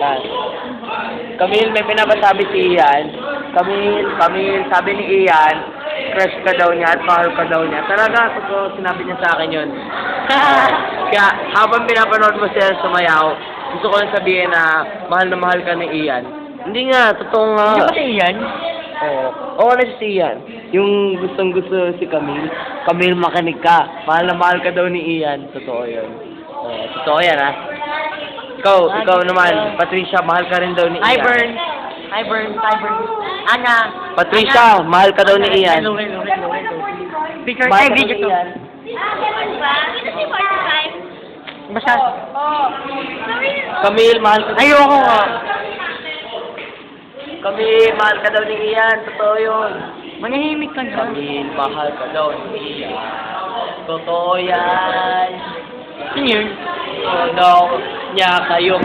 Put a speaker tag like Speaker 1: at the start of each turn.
Speaker 1: Yan. Camille, may pinapasabi si Ian. Camille, sabi ni Ian, crush ka daw niya at mahal ka daw niya. Talaga, totoo, sinabi niya sa akin yun. Kaya, habang pinapanood mo siya sumayaw, gusto ko lang sabihin na mahal ka ni Ian. Hindi nga, totoo nga.
Speaker 2: Hindi ba si Ian?
Speaker 1: Oo. Oo na si Ian. Yung gustong gusto si Camille. Camille, makinig ka. Mahal ka daw ni Ian. Totoo yun. Oo, totoo yan, ha? Ikaw naman, Patricia, mahal ka rin daw ni Ian.
Speaker 2: Hi, Bern. Ana.
Speaker 1: Patricia, mahal ka daw ni Ian.
Speaker 2: Hello. Picture,
Speaker 1: Mahal ka daw
Speaker 2: video
Speaker 1: ni
Speaker 2: to.
Speaker 1: Ian.
Speaker 3: Ganun ba? Ito si 45?
Speaker 2: Basta.
Speaker 1: Camille, mahal ka daw.
Speaker 2: Ayoko nga.
Speaker 1: Camille, mahal ka daw ni Ian. Totoo yun.
Speaker 2: Manahimik ka na.
Speaker 1: Camille, mahal ka daw ni Ian. Totoo yan.
Speaker 2: Ano yun?
Speaker 1: Totoo niya kayo